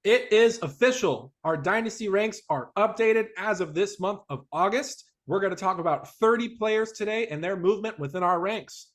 It is official. Our Dynasty ranks are updated as of this month of August. We're going to talk about 30 players today and their movement within our ranks.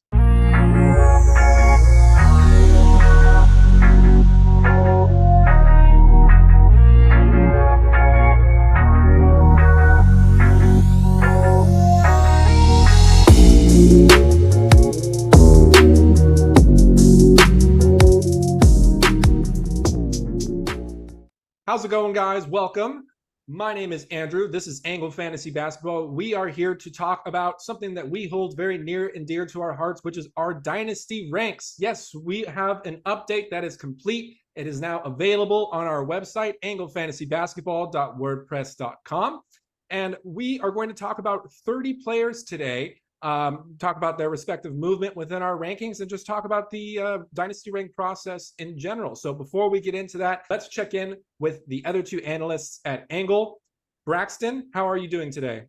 How's it going, guys? Welcome. My name is Andrew. This is Angle Fantasy Basketball. We are here to talk about something that we hold very near and dear to our hearts, which is our Dynasty ranks. Yes, we have an update that is complete. It is now available on our website, anglefantasybasketball.wordpress.com. And we are going to talk about 30 players today. Talk about their respective movement within our rankings and just talk about the Dynasty rank process in general. So before we get into that, let's check in with the other two analysts at Angle. Braxton, how are you doing today?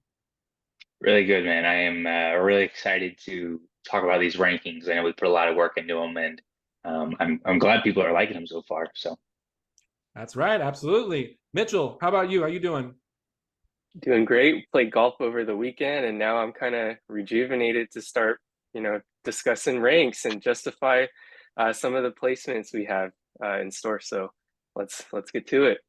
Really good, man. I am really excited to talk about these rankings. I know we put a lot of work into them, and I'm glad people are liking them so far. So that's right, absolutely. Mitchell, how about you? How you doing? Doing great. Played golf over the weekend, and now I'm kind of rejuvenated to start, discussing ranks and justify some of the placements we have in store. So let's get to it.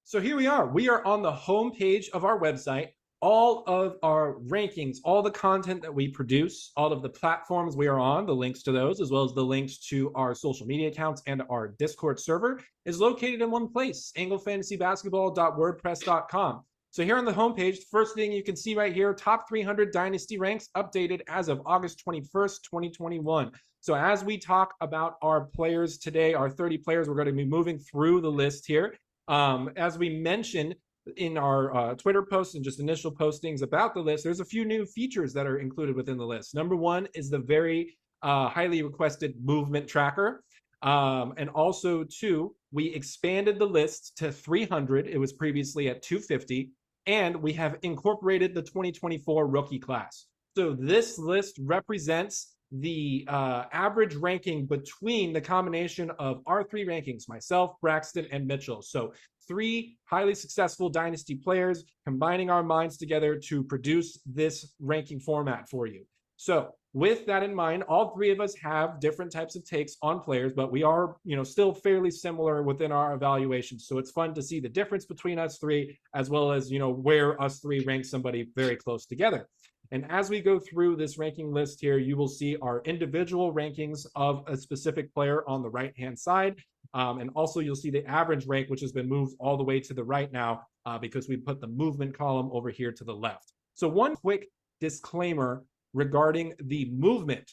So here we are. We are on the home page of our website. All of our rankings, all the content that we produce, all of the platforms we are on, the links to those, as well as the links to our social media accounts and our Discord server is located in one place, anglefantasybasketball.wordpress.com. So here on the homepage, the first thing you can see right here, top 300 Dynasty ranks updated as of August 21st, 2021. So as we talk about our players today, our 30 players, we're going to be moving through the list here. As we mentioned in our Twitter posts and just initial postings about the list, there's a few new features that are included within the list. Number one is the very highly requested movement tracker. And also, two, we expanded the list to 300. It was previously at 250. And we have incorporated the 2024 rookie class. So this list represents the average ranking between the combination of our three rankings, myself, Braxton, and Mitchell. So three highly successful Dynasty players combining our minds together to produce this ranking format for you. So with that in mind, all three of us have different types of takes on players, but we are, still fairly similar within our evaluations. So it's fun to see the difference between us three, as well as, where us three rank somebody very close together. And as we go through this ranking list here, you will see our individual rankings of a specific player on the right-hand side. And also you'll see the average rank, which has been moved all the way to the right now because we put the movement column over here to the left. So one quick disclaimer regarding the movement.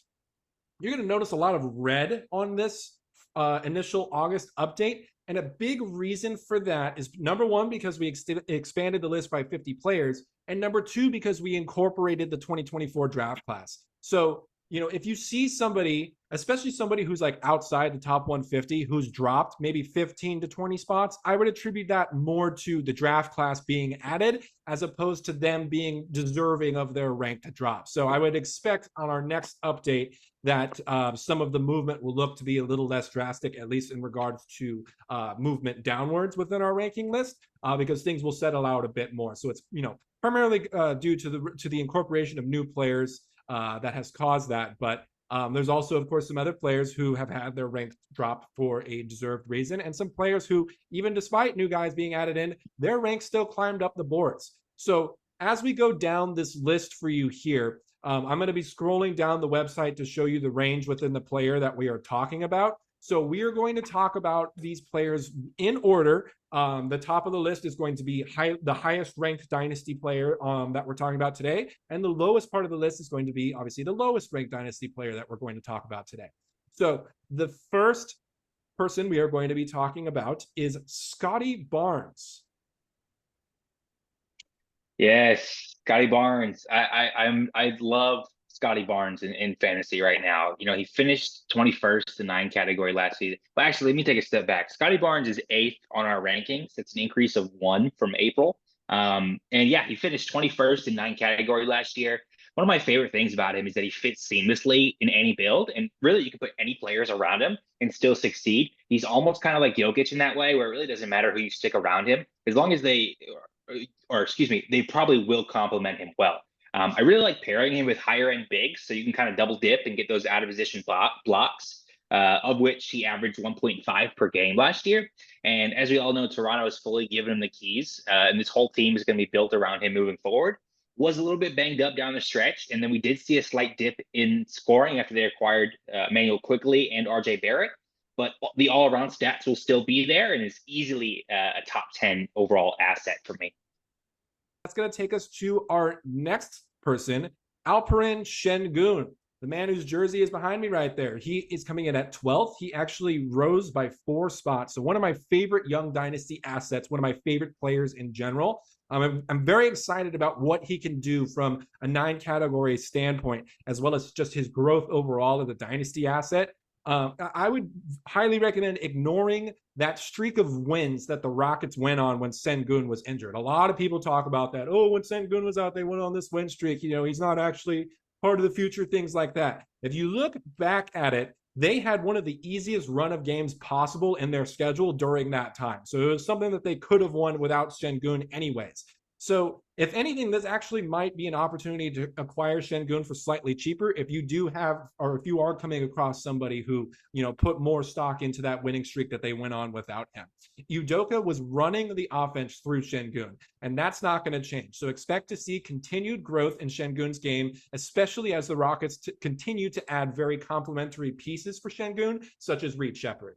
You're going to notice a lot of red on this initial August update. And a big reason for that is, number one, because we expanded the list by 50 players. And number two, because we incorporated the 2024 draft class. So, if you see somebody, especially somebody who's like outside the top 150, who's dropped maybe 15 to 20 spots, I would attribute that more to the draft class being added as opposed to them being deserving of their rank to drop. So I would expect on our next update that some of the movement will look to be a little less drastic, at least in regards to movement downwards within our ranking list, because things will settle out a bit more. So it's, primarily due to the incorporation of new players that has caused that. But there's also, of course, some other players who have had their rank drop for a deserved reason, and some players who, even despite new guys being added in, their rank still climbed up the boards. So as we go down this list for you here, I'm going to be scrolling down the website to show you the range within the player that we are talking about. So we are going to talk about these players in order. The top of the list is going to be the highest ranked Dynasty player that we're talking about today. And the lowest part of the list is going to be obviously the lowest ranked Dynasty player that we're going to talk about today. So the first person we are going to be talking about is Scottie Barnes. yes, Scottie Barnes. I love Scottie Barnes in fantasy right now. He finished 21st in 9 category last season. But actually, let me take a step back. Scottie Barnes is 8th on our rankings. It's an increase of 1 from April. And yeah, he finished 21st in 9 category last year. one of my favorite things about him is that he fits seamlessly in any build, and really you can put any players around him and still succeed. He's almost kind of like Jokic in that way, where it really doesn't matter who you stick around him, as long as or excuse me, they probably will complement him well. I really like pairing him with higher end bigs, so you can kind of double dip and get those out of position blocks, of which he averaged 1.5 per game last year. And as we all know, Toronto has fully given him the keys, and this whole team is going to be built around him moving forward. Was a little bit banged up down the stretch, and then we did see a slight dip in scoring after they acquired Manuel Quickly and RJ Barrett. But the all-around stats will still be there, and is easily a top 10 overall asset for me. That's going to take us to our next person, Alperen Sengun, the man whose jersey is behind me right there. He is coming in at 12th. He actually rose by 4 spots. So one of my favorite young dynasty assets, one of my favorite players in general. I'm very excited about what he can do from a 9-category standpoint, as well as just his growth overall as a dynasty asset. I would highly recommend ignoring that streak of wins that the Rockets went on when Sengun was injured. A lot of people talk about that. Oh, when Sengun was out, they went on this win streak. You know, he's not actually part of the future, things like that. If you look back at it, they had one of the easiest run of games possible in their schedule during that time. So it was something that they could have won without Sengun anyways. So if anything, this actually might be an opportunity to acquire Sengun for slightly cheaper if you do have, or if you are coming across somebody who, you know, put more stock into that winning streak that they went on without him. Udoka was running the offense through Sengun, and that's not going to change. So expect to see continued growth in Sengun's game, especially as the Rockets continue to add very complementary pieces for Sengun, such as Reed Shepherd.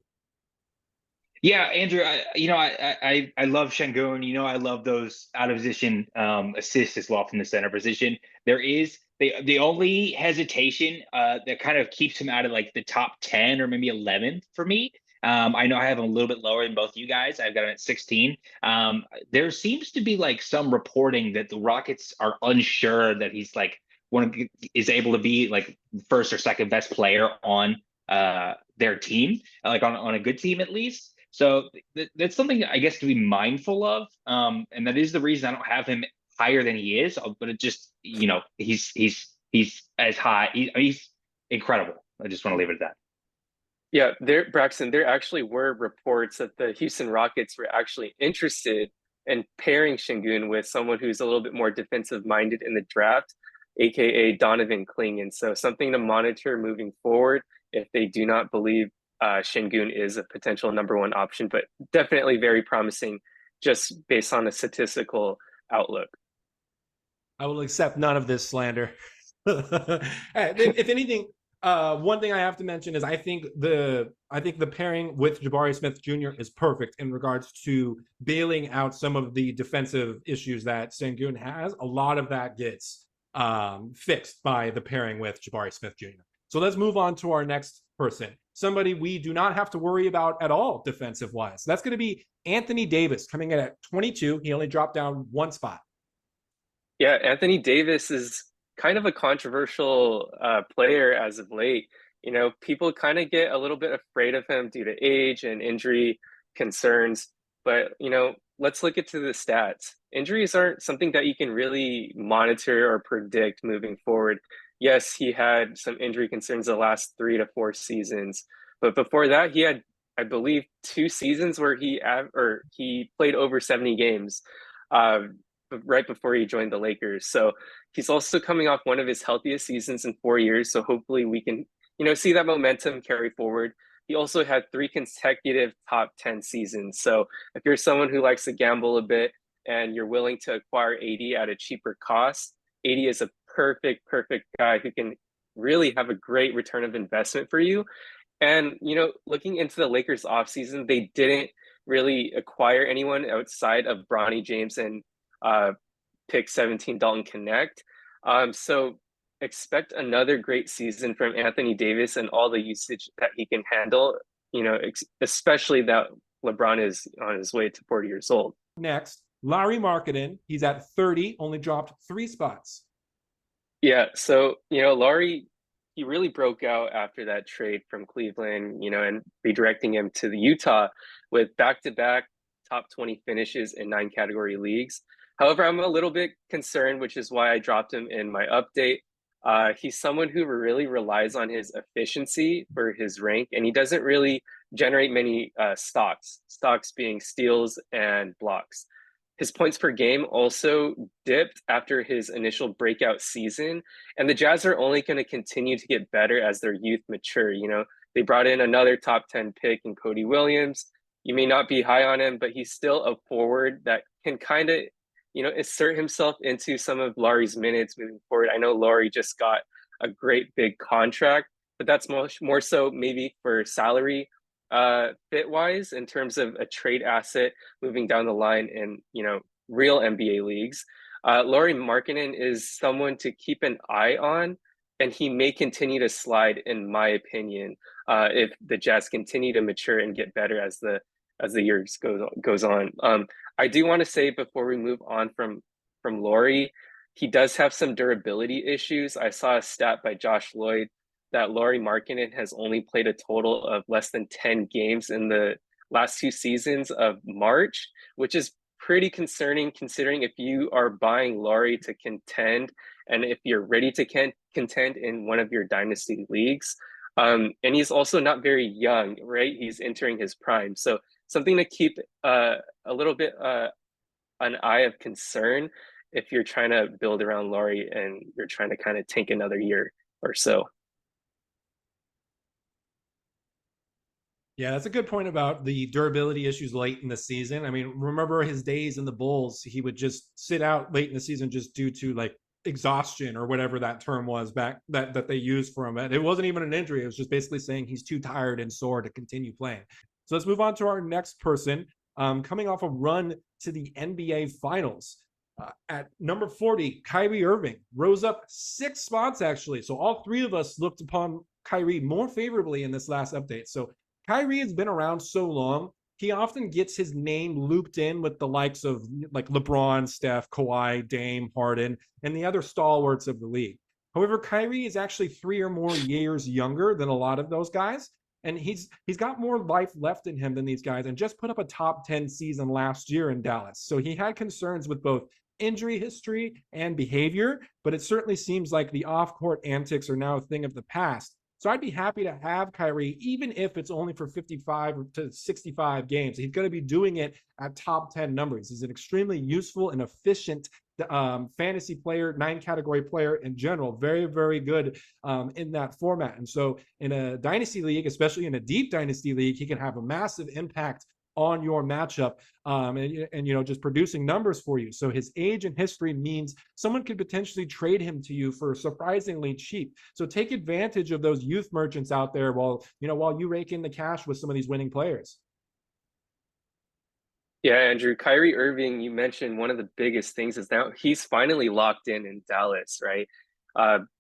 Yeah, Andrew, I love Sengun. You know, I love those out of position assists as well from the center position. There is the only hesitation that kind of keeps him out of like the top 10 or maybe 11 for me. I know I have him a little bit lower than both you guys. I've got him at 16. There seems to be like some reporting that the Rockets are unsure that he's like is able to be like first or second best player on their team, like on a good team at least. So that's something I guess to be mindful of, and that is the reason I don't have him higher than he is. But it just, you know, he's as high. He's incredible. I just want to leave it at that. Yeah, Braxton, there actually were reports that the Houston Rockets were actually interested in pairing Sengun with someone who's a little bit more defensive minded in the draft, aka Donovan Clingan. So something to monitor moving forward if they do not believe Sengun is a potential number 1 option, but definitely very promising just based on a statistical outlook. I will accept none of this slander. If anything, one thing I have to mention is I think the pairing with Jabari Smith Jr. is perfect in regards to bailing out some of the defensive issues that Sengun has. A lot of that gets fixed by the pairing with Jabari Smith Jr. So let's move on to our next person, somebody we do not have to worry about at all defensive-wise. That's going to be Anthony Davis, coming in at 22. He only dropped down 1 spot. Yeah, Anthony Davis is kind of a controversial player as of late. You know, people kind of get a little bit afraid of him due to age and injury concerns. But, you know, let's look into the stats. Injuries aren't something that you can really monitor or predict moving forward. Yes, he had some injury concerns the last 3 to 4 seasons, but before that, he had, I believe, 2 seasons where he played over 70 games right before he joined the Lakers. So he's also coming off one of his healthiest seasons in 4 years. So hopefully we can, you know, see that momentum carry forward. He also had 3 consecutive top 10 seasons. So if you're someone who likes to gamble a bit and you're willing to acquire AD at a cheaper cost, AD is a perfect guy who can really have a great return of investment for you. And, you know, looking into the Lakers offseason, they didn't really acquire anyone outside of Bronny James and pick 17 Dalton Connect. So expect another great season from Anthony Davis and all the usage that he can handle, you know, especially that LeBron is on his way to 40 years old. Next, Lauri Markanen. He's at 30, only dropped 3 spots. Yeah, so, you know, Lauri, he really broke out after that trade from Cleveland, you know, and redirecting him to the Utah with back-to-back top 20 finishes in 9-category leagues. However, I'm a little bit concerned, which is why I dropped him in my update. He's someone who really relies on his efficiency for his rank, and he doesn't really generate many stocks being steals and blocks. His points per game also dipped after his initial breakout season, and the Jazz are only going to continue to get better as their youth mature. You know, they brought in another top 10 pick in Cody Williams. You may not be high on him, but he's still a forward that can kind of, you know, insert himself into some of Lauri's minutes moving forward. I know Lauri just got a great big contract, but that's much more so maybe for salary fit wise in terms of a trade asset moving down the line in, you know, real NBA leagues. Lauri Markanen is someone to keep an eye on, and he may continue to slide, in my opinion, if the Jazz continue to mature and get better as the years goes on. I do want to say before we move on from Lauri, he does have some durability issues. I saw a stat by Josh Lloyd that Lauri Markkanen has only played a total of less than 10 games in the last 2 seasons of March, which is pretty concerning considering if you are buying Lauri to contend and if you're ready to contend in one of your dynasty leagues. And he's also not very young, right? He's entering his prime. So something to keep a little bit an eye of concern if you're trying to build around Lauri and you're trying to kind of tank another year or so. Yeah, that's a good point about the durability issues late in the season. I mean, remember his days in the Bulls, he would just sit out late in the season just due to like exhaustion or whatever that term was back that they used for him. And it wasn't even an injury. It was just basically saying he's too tired and sore to continue playing. So let's move on to our next person, coming off a run to the NBA Finals. At number 40, Kyrie Irving rose up 6 spots, actually. So all 3 of us looked upon Kyrie more favorably in this last update. So Kyrie has been around so long, he often gets his name looped in with the likes of like LeBron, Steph, Kawhi, Dame, Harden, and the other stalwarts of the league. However, Kyrie is actually 3 or more years younger than a lot of those guys. And he's got more life left in him than these guys, and just put up a top 10 season last year in Dallas. So he had concerns with both injury history and behavior, but it certainly seems like the off-court antics are now a thing of the past. So I'd be happy to have Kyrie, even if it's only for 55 to 65 games. He's going to be doing it at top 10 numbers. He's an extremely useful and efficient fantasy player, 9-category player in general. Very, very good in that format. And so in a dynasty league, especially in a deep dynasty league, he can have a massive impact on your matchup and you know, just producing numbers for you. So his age and history means someone could potentially trade him to you for surprisingly cheap. So take advantage of those youth merchants out there while you rake in the cash with some of these winning players. Yeah, Andrew, Kyrie Irving, you mentioned one of the biggest things is now he's finally locked in Dallas, right?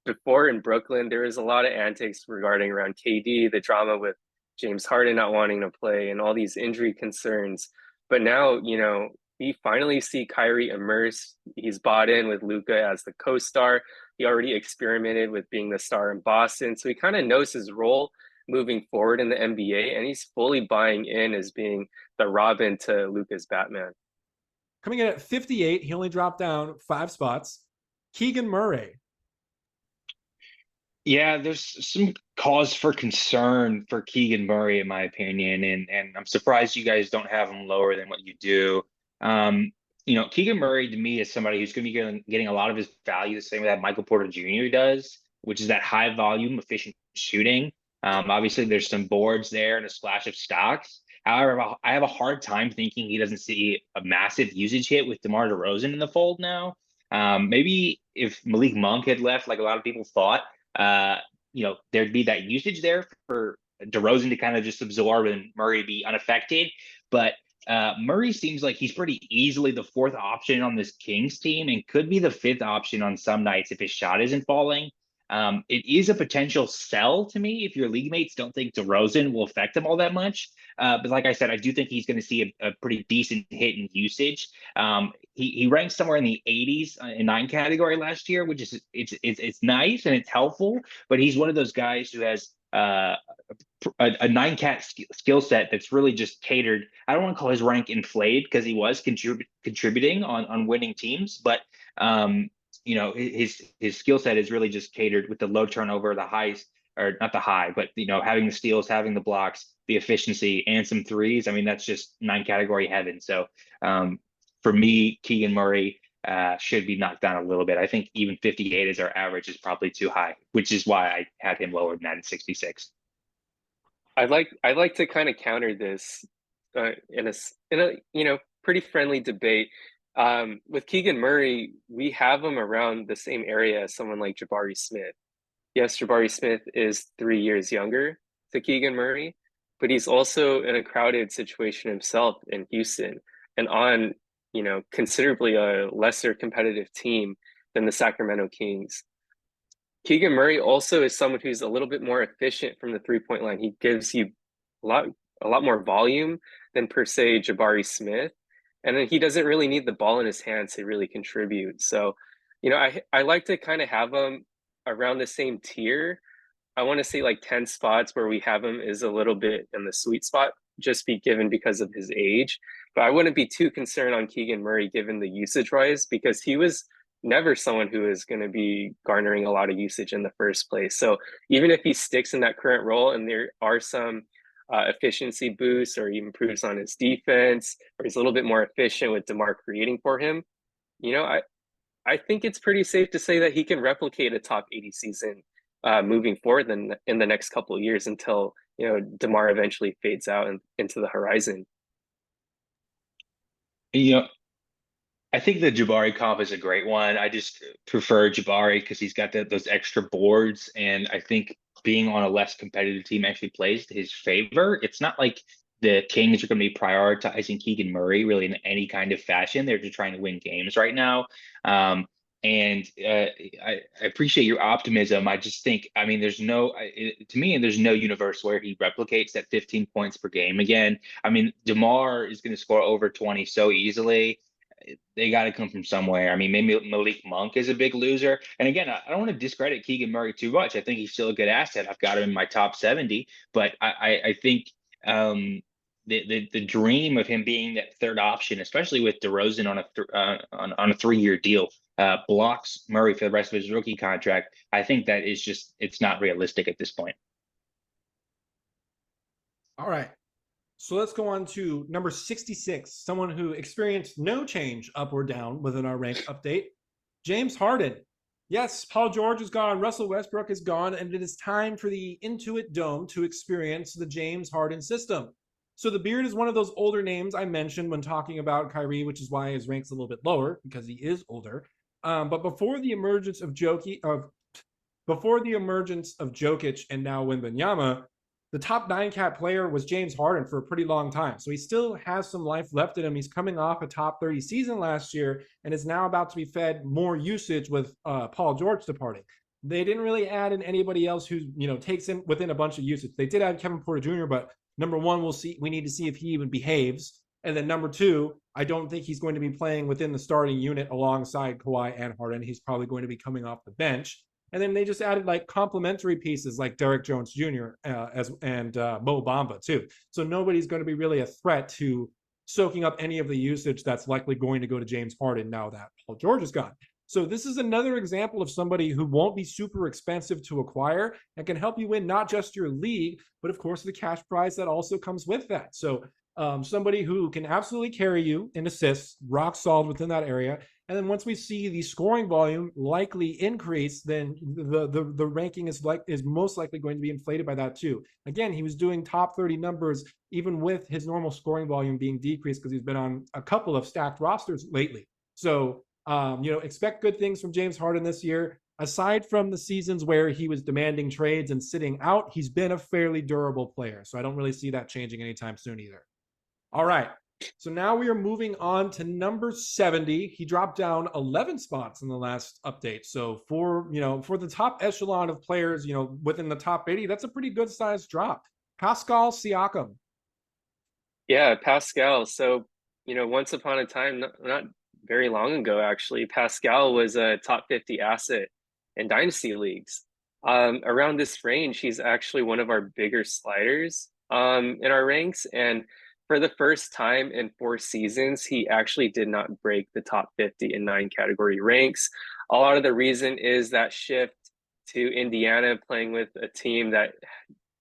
Before in Brooklyn, there was a lot of antics regarding around KD, the drama with James Harden not wanting to play and all these injury concerns. But now, you know, we finally see Kyrie immerse. He's bought in with Luka as the co-star. He already experimented with being the star in Boston. So he kind of knows his role moving forward in the NBA, and he's fully buying in as being the Robin to Luka's Batman. Coming in at 58, he only dropped down 5 spots. Keegan Murray. Yeah, there's some cause for concern for Keegan Murray, in my opinion, and I'm surprised you guys don't have him lower than what you do. You know, Keegan Murray to me is somebody who's going to be getting a lot of his value the same way that Michael Porter Jr. does, which is that high volume, efficient shooting. Obviously, there's some boards there and a splash of stocks. However, I have a hard time thinking he doesn't see a massive usage hit with DeMar DeRozan in the fold now. Maybe if Malik Monk had left, like a lot of people thought, you know, there'd be that usage there for DeRozan to kind of just absorb and Murray be unaffected. But Murray seems like he's pretty easily the 4th option on this Kings team and could be the 5th option on some nights if his shot isn't falling. It is a potential sell to me if your league mates don't think DeRozan will affect him all that much. But like I said, I do think he's going to see a pretty decent hit in usage. He ranked somewhere in the 80s in 9 category last year, which is it's nice and it's helpful. But he's one of those guys who has a 9-cat skill set that's really just catered. I don't want to call his rank inflated because he was contributing on winning teams, but his skill set is really just catered with the low turnover, the highs, or not the high, but having the steals, having the blocks, the efficiency, and some threes. I mean, that's just 9 category heaven. So for me, Keegan Murray should be knocked down a little bit. I think even 58 as our average is probably too high, which is why I had him lower than that at 66. I'd like to kind of counter this in a pretty friendly debate. With Keegan Murray, we have him around the same area as someone like Jabari Smith. Yes, Jabari Smith is 3 years younger to Keegan Murray, but he's also in a crowded situation himself in Houston and on, considerably a lesser competitive team than the Sacramento Kings. Keegan Murray also is someone who's a little bit more efficient from the three-point line. He gives you a lot more volume than per se Jabari Smith. And then he doesn't really need the ball in his hands to really contribute. So, I like to kind of have him around the same tier. I want to say like 10 spots where we have him is a little bit in the sweet spot, just be given because of his age. But I wouldn't be too concerned on Keegan Murray given the usage rise, because he was never someone who is going to be garnering a lot of usage in the first place. So even if he sticks in that current role and there are some efficiency boosts, or he improves on his defense, or he's a little bit more efficient with DeMar creating for him, I think it's pretty safe to say that he can replicate a top 80 season moving forward in the next couple of years until DeMar eventually fades out into the horizon. I think the Jabari comp is a great one. I just prefer Jabari because he's got those extra boards, and I think being on a less competitive team actually plays to his favor. It's not like the Kings are going to be prioritizing Keegan Murray really in any kind of fashion. They're just trying to win games right now. I appreciate your optimism. I just think, there's to me, there's no universe where he replicates that 15 points per game again. DeMar is going to score over 20 so easily. They got to come from somewhere. Maybe Malik Monk is a big loser. And again, I don't want to discredit Keegan Murray too much. I think he's still a good asset. I've got him in my top 70, but I think the dream of him being that third option, especially with DeRozan on a 3-year deal, blocks Murray for the rest of his rookie contract. I think that is it's not realistic at this point. All right. So let's go on to number 66, someone who experienced no change up or down within our rank update, James Harden. Yes, Paul George is gone, Russell Westbrook is gone, and it is time for the Intuit Dome to experience the James Harden system. So the Beard is one of those older names I mentioned when talking about Kyrie, which is why his rank's a little bit lower because he is older. But before the emergence of Jokic and now Wembanyama, the top 9-cat player was James Harden for a pretty long time. So he still has some life left in him. He's coming off a top 30 season last year and is now about to be fed more usage with Paul George departing. They didn't really add in anybody else who takes in within a bunch of usage. They did add Kevin Porter Jr., but number one, we need to see if he even behaves. And then number two, I don't think he's going to be playing within the starting unit alongside Kawhi and Harden. He's probably going to be coming off the bench. And then they just added like complementary pieces like Derek Jones Jr. and Mo Bamba too. So nobody's going to be really a threat to soaking up any of the usage that's likely going to go to James Harden now that Paul George is gone. So this is another example of somebody who won't be super expensive to acquire and can help you win not just your league, but of course the cash prize that also comes with that. So somebody who can absolutely carry you in assists, rock solid within that area. And then once we see the scoring volume likely increase, then the ranking is most likely going to be inflated by that too. Again, he was doing top 30 numbers even with his normal scoring volume being decreased because he's been on a couple of stacked rosters lately. So expect good things from James Harden this year. Aside from the seasons where he was demanding trades and sitting out, he's been a fairly durable player. So I don't really see that changing anytime soon either. All right. So now we are moving on to number 70. He dropped down 11 spots in the last update. So for the top echelon of players, within the top 80, that's a pretty good sized drop. Pascal Siakam. Yeah, Pascal. So, once upon a time, not very long ago, actually, Pascal was a top 50 asset in Dynasty leagues. Around this range, he's actually one of our bigger sliders in our ranks. And for the first time in 4 seasons, he actually did not break the top 50 in 9 category ranks. A lot of the reason is that shift to Indiana, playing with a team that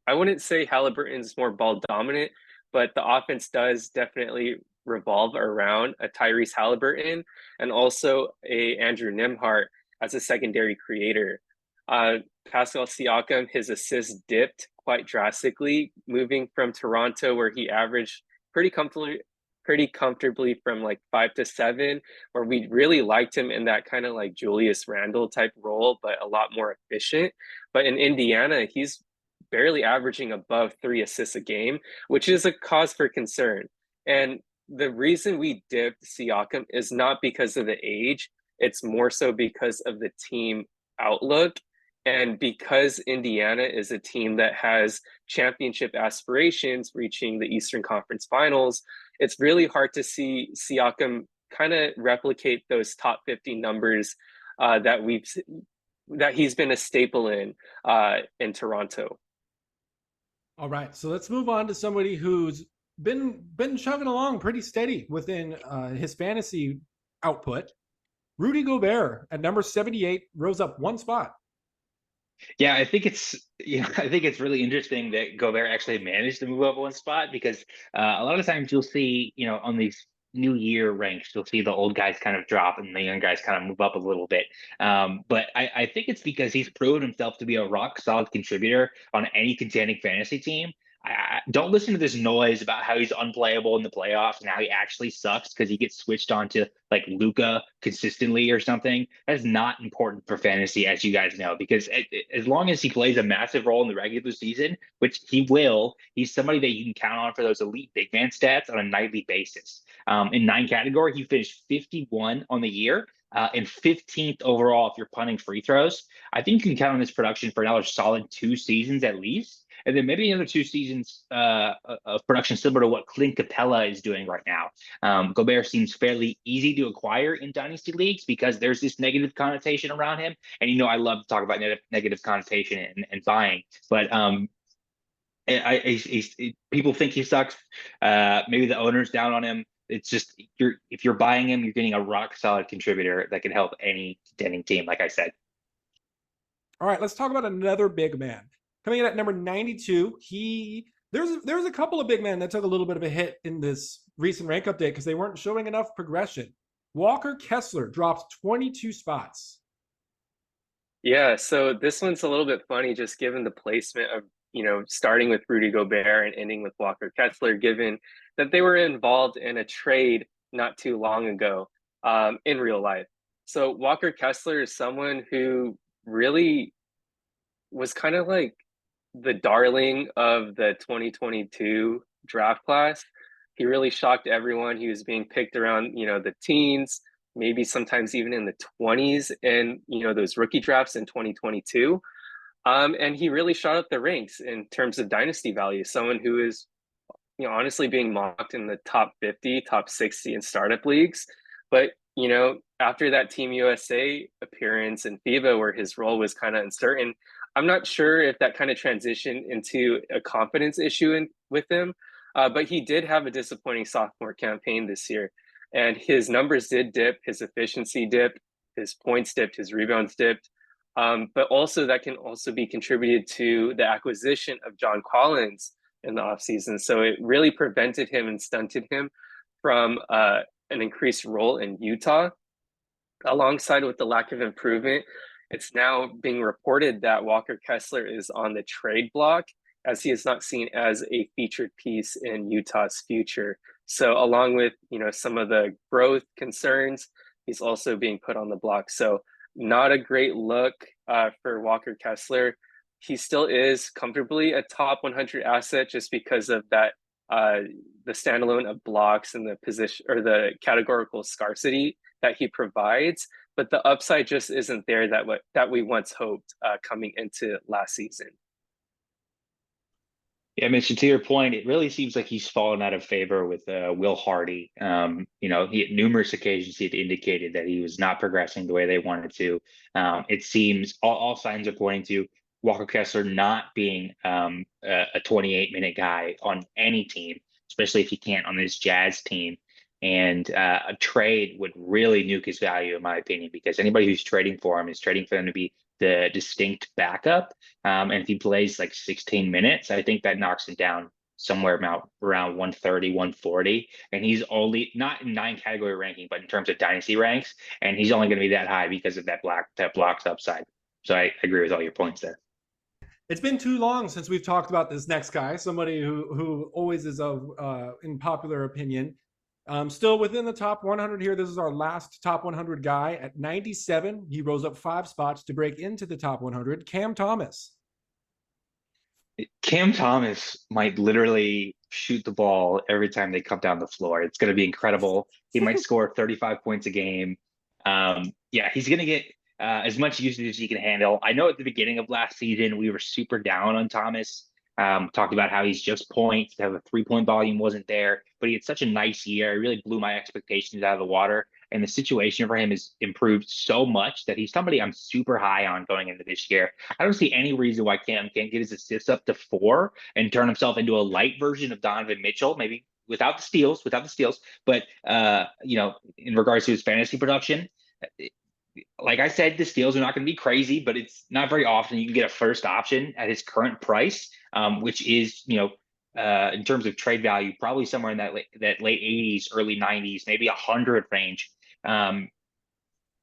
I wouldn't say Halliburton's more ball dominant, but the offense does definitely revolve around a Tyrese Halliburton and also a Andrew Nembhard as a secondary creator. Pascal Siakam, his assists dipped quite drastically, moving from Toronto, where he averaged pretty comfortably from like 5 to 7, where we really liked him in that kind of like Julius Randle type role, but a lot more efficient. But in Indiana, he's barely averaging above 3 assists a game, which is a cause for concern. And the reason we dipped Siakam is not because of the age, it's more so because of the team outlook. And because Indiana is a team that has championship aspirations, reaching the Eastern Conference Finals, it's really hard to see Siakam kind of replicate those top 50 numbers that he's been a staple in Toronto. All right, so let's move on to somebody who's been chugging along pretty steady within his fantasy output. Rudy Gobert at number 78 rose up 1 spot. Yeah, I think it's really interesting that Gobert actually managed to move up 1 spot, because a lot of times you'll see, on these new year ranks, you'll see the old guys kind of drop and the young guys kind of move up a little bit. But I think it's because he's proven himself to be a rock solid contributor on any contending fantasy team. I don't listen to this noise about how he's unplayable in the playoffs and how he actually sucks because he gets switched on to like Luka consistently or something. That's not important for fantasy, as you guys know, because as long as he plays a massive role in the regular season, which he will, he's somebody that you can count on for those elite big man stats on a nightly basis. In 9 category, he finished 51 on the year. And 15th overall if you're punting free throws. I think you can count on this production for another solid 2 seasons at least. And then maybe another 2 seasons of production similar to what Clint Capella is doing right now. Gobert seems fairly easy to acquire in dynasty leagues because there's this negative connotation around him. And, I love to talk about negative connotation and buying. But people think he sucks. Maybe the owner's down on him. It's just if you're buying him, you're getting a rock solid contributor that can help any contending team, like I said. All right, let's talk about another big man. Coming in at number 92, there's a couple of big men that took a little bit of a hit in this recent rank update because they weren't showing enough progression. Walker Kessler dropped 22 spots. Yeah, so this one's a little bit funny just given the placement of, starting with Rudy Gobert and ending with Walker Kessler, given that they were involved in a trade not too long ago in real life. So Walker Kessler is someone who really was kind of like the darling of the 2022 draft class. He really shocked everyone. He was being picked around, the teens, maybe sometimes even in the 20s, and those rookie drafts in 2022. And he really shot up the ranks in terms of dynasty value. Someone who is, honestly being mocked in the top 50, top 60 in startup leagues. But after that Team USA appearance in FIBA, where his role was kind of uncertain, I'm not sure if that kind of transitioned into a confidence issue with him, but he did have a disappointing sophomore campaign this year. And his numbers did dip, his efficiency dipped, his points dipped, his rebounds dipped. But also that can also be contributed to the acquisition of John Collins in the offseason. So it really prevented him and stunted him from an increased role in Utah. Alongside with the lack of improvement, it's now being reported that Walker Kessler is on the trade block, as he is not seen as a featured piece in Utah's future. So along with, some of the growth concerns, he's also being put on the block. So not a great look for Walker Kessler. He still is comfortably a top 100 asset just because of that, the standalone of blocks and the position or the categorical scarcity that he provides. But the upside just isn't there that we once hoped coming into last season. Yeah, Mitch, to your point, it really seems like he's fallen out of favor with Will Hardy. He at numerous occasions he had indicated that he was not progressing the way they wanted to. It seems all signs are pointing to Walker Kessler not being a 28-minute guy on any team. especially if he can't on this Jazz team. And a trade would really nuke his value, in my opinion, because anybody who's trading for him is trading for them to be the distinct backup. And if he plays like 16 minutes, I think that knocks him down somewhere around 130, 140. And he's only not in 9 category ranking, but in terms of dynasty ranks. And he's only going to be that high because of that blocks upside. So I agree with all your points there. It's been too long since we've talked about this next guy, somebody who always is of in popular opinion. Still within the top 100 here. This is our last top 100 guy at 97. He rose up 5 spots to break into the top 100. Cam Thomas. Cam Thomas might literally shoot the ball every time they come down the floor. It's going to be incredible. He might score 35 points a game. Yeah, he's going to get as much usage as he can handle. I know at the beginning of last season, we were super down on Thomas. Talked about how he's just points, how the 3-point volume wasn't there, but he had such a nice year. It really blew my expectations out of the water. And the situation for him has improved so much that he's somebody I'm super high on going into this year. I don't see any reason why Cam can't get his assists up to 4 and turn himself into a light version of Donovan Mitchell, maybe without the steals. But, in regards to his fantasy production, like I said, the steals are not going to be crazy, but it's not very often you can get a first option at his current price, which is, in terms of trade value, probably somewhere in that late 80s, early 90s, maybe 100 range.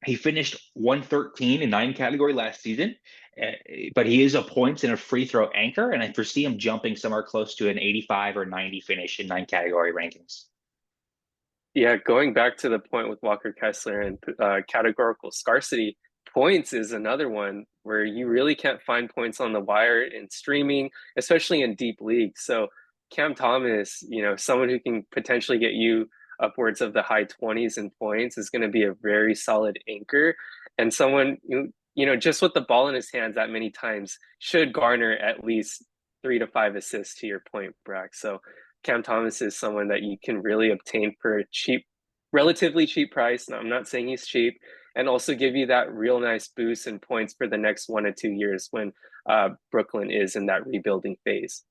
He finished 113 in 9 category last season, but he is a points and a free throw anchor, and I foresee him jumping somewhere close to an 85 or 90 finish in 9 category rankings. Yeah, going back to the point with Walker Kessler and categorical scarcity, points is another one where you really can't find points on the wire in streaming, especially in deep leagues. So Cam Thomas, someone who can potentially get you upwards of the high 20s in points is going to be a very solid anchor, and someone just with the ball in his hands that many times should garner at least 3 to 5 assists, to your point, Brax. So Cam Thomas is someone that you can really obtain for a relatively cheap price. Now, I'm not saying he's cheap, and also give you that real nice boost in points for the next 1 to 2 years when Brooklyn is in that rebuilding phase.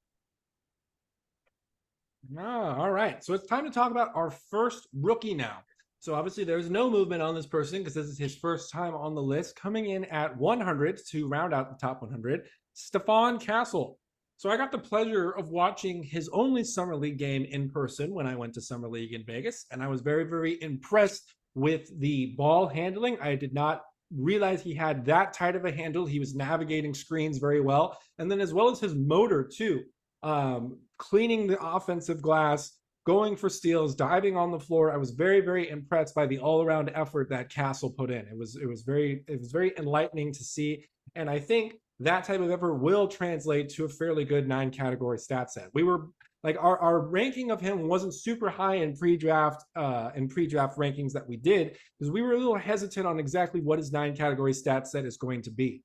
All right. So it's time to talk about our first rookie now. So obviously there's no movement on this person because this is his first time on the list. Coming in at 100 to round out the top 100, Steph Castle. So I got the pleasure of watching his only Summer League game in person when I went to Summer League in Vegas, and I was very, very impressed with the ball handling. I did not realize he had that tight of a handle. He was navigating screens very well, and then as well as his motor too. Cleaning the offensive glass, going for steals, diving on the floor. I was very, very impressed by the all-around effort that Castle put in. It was very enlightening to see, and I think that type of effort will translate to a fairly good 9 category stat set. We were like our ranking of him wasn't super high in pre-draft rankings that we did because we were a little hesitant on exactly what his 9 category stat set is going to be.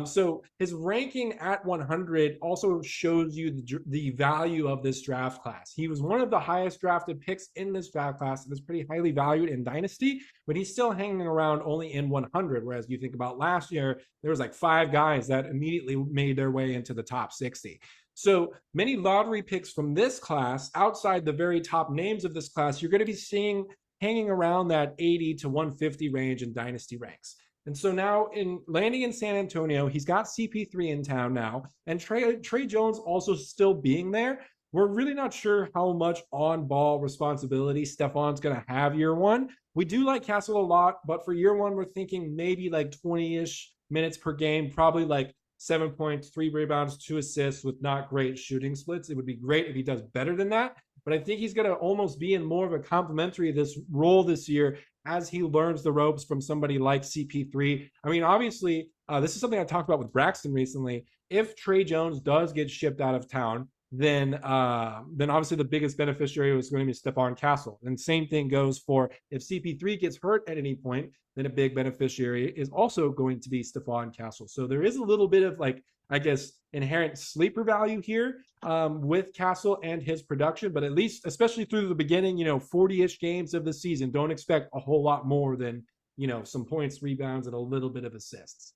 So his ranking at 100 also shows you the value of this draft class. He was one of the highest drafted picks in this draft class and is pretty highly valued in Dynasty, but he's still hanging around only in 100. Whereas you think about last year, there was like 5 guys that immediately made their way into the top 60. So many lottery picks from this class, outside the very top names of this class, you're going to be seeing hanging around that 80 to 150 range in Dynasty ranks. And so now landing in San Antonio, he's got CP3 in town now, and Tre Jones also still being there. We're really not sure how much on-ball responsibility Stefan's going to have year one. We do like Castle a lot, but for year one, we're thinking maybe like 20-ish minutes per game, probably like 7 points, 3 rebounds, 2 assists with not great shooting splits. It would be great if he does better than that, but I think he's going to almost be in more of a complementary this role this year as he learns the ropes from somebody like CP3. I mean, obviously, this is something I talked about with Braxton recently. If Tre Jones does get shipped out of town, then obviously the biggest beneficiary was going to be Steph Castle. And same thing goes for if CP3 gets hurt at any point, then a big beneficiary is also going to be Steph Castle. So there is a little bit of inherent sleeper value here with Castle and his production, but at least, especially through the beginning, 40-ish games of the season, don't expect a whole lot more than, some points, rebounds, and a little bit of assists.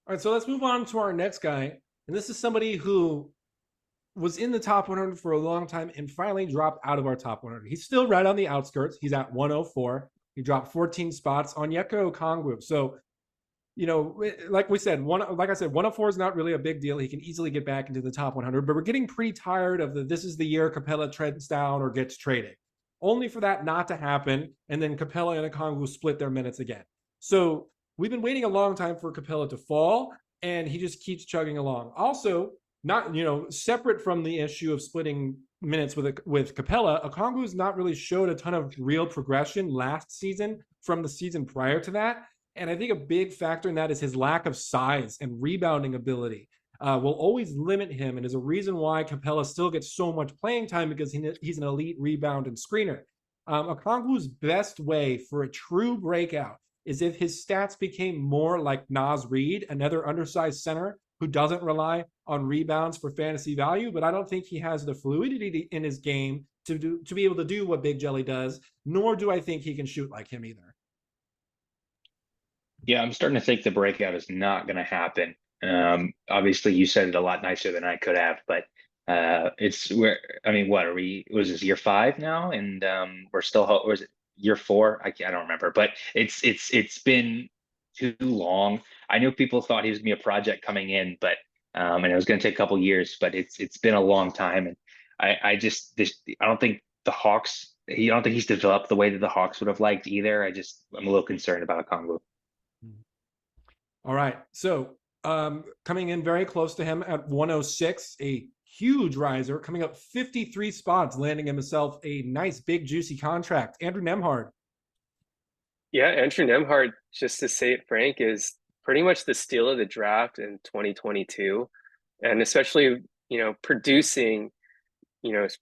All right, so let's move on to our next guy. And this is somebody who was in the top 100 for a long time and finally dropped out of our top 100. He's still right on the outskirts. He's at 104. He dropped 14 spots. Onyeka Okongwu. So, like we said, like I said, 104 is not really a big deal. He can easily get back into the top 100, but we're getting pretty tired of this is the year Capella trends down or gets traded, only for that not to happen. And then Capella and Okongwu split their minutes again. So we've been waiting a long time for Capella to fall, and he just keeps chugging along. Also, not, separate from the issue of splitting minutes with Capella, Okongwu's not really showed a ton of real progression last season from the season prior to that. And I think a big factor in that is his lack of size and rebounding ability. Will always limit him, and is a reason why Capella still gets so much playing time, because he's an elite rebound and screener. Okongwu's best way for a true breakout is if his stats became more like Naz Reid, another undersized center who doesn't rely on rebounds for fantasy value, but I don't think he has the fluidity in his game to be able to do what Big Jelly does, nor do I think he can shoot like him either. Yeah, I'm starting to think the breakout is not going to happen. Obviously, you said it a lot nicer than I could have, but it's where, I mean, what are we? Was this year 5 now, and we're still, or was it year 4? I don't remember, but it's been too long. I know people thought he was gonna be a project coming in, but and it was going to take a couple years, but it's been a long time, and I don't think the Hawks. I don't think he's developed the way that the Hawks would have liked either. I'm a little concerned about Okongwu. All right. So coming in very close to him at 106, a huge riser, coming up 53 spots, landing himself a nice, big, juicy contract. Andrew Nembhard. Yeah, Andrew Nembhard, just to say it frank, is pretty much the steal of the draft in 2022. And especially, producing,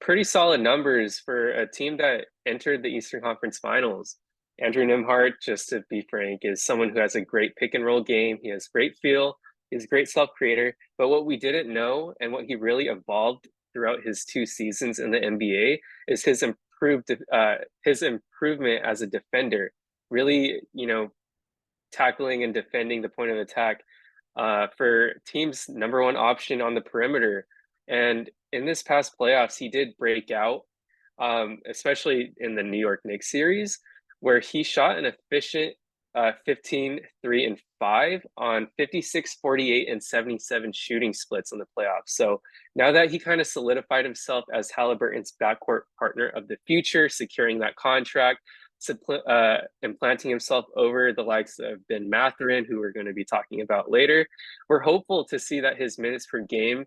pretty solid numbers for a team that entered the Eastern Conference Finals. Andrew Nembhard, just to be frank, is someone who has a great pick and roll game. He has great feel. He's a great self-creator. But what we didn't know, and what he really evolved throughout his 2 seasons in the NBA, is his improvement as a defender. Really, tackling and defending the point of attack for teams' number 1 option on the perimeter. And in this past playoffs, he did break out, especially in the New York Knicks series, where he shot an efficient 15, 3, and 5 on 56, 48, and 77 shooting splits in the playoffs. So now that he kind of solidified himself as Halliburton's backcourt partner of the future, securing that contract, implanting himself over the likes of Bennedict Mathurin, who we're going to be talking about later, we're hopeful to see that his minutes per game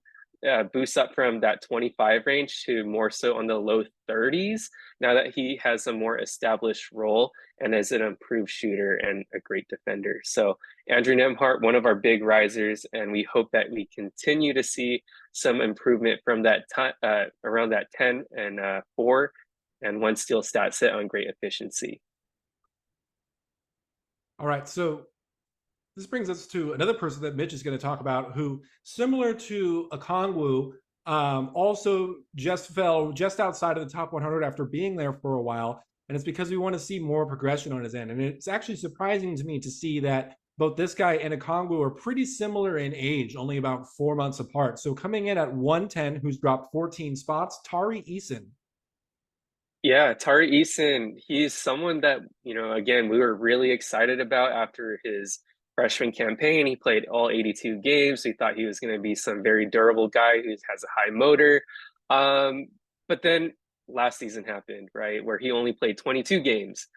boosts up from that 25 range to more so on the low 30s, now that he has a more established role and is an improved shooter and a great defender. So Andrew Nembhard, one of our big risers, and we hope that we continue to see some improvement from that around that 10 and 4 and 1 steal stat set on great efficiency. All right, so this brings us to another person that Mitch is going to talk about, who, similar to Okongwu, also just fell just outside of the top 100 after being there for a while. And it's because we want to see more progression on his end. And it's actually surprising to me to see that both this guy and Okongwu are pretty similar in age, only about 4 months apart. So coming in at 110, who's dropped 14 spots, Tari Eason. Yeah, Tari Eason, he's someone that, again, we were really excited about after his freshman campaign. He played all 82 games. We thought he was going to be some very durable guy who has a high motor. But then last season happened, right, where he only played 22 games.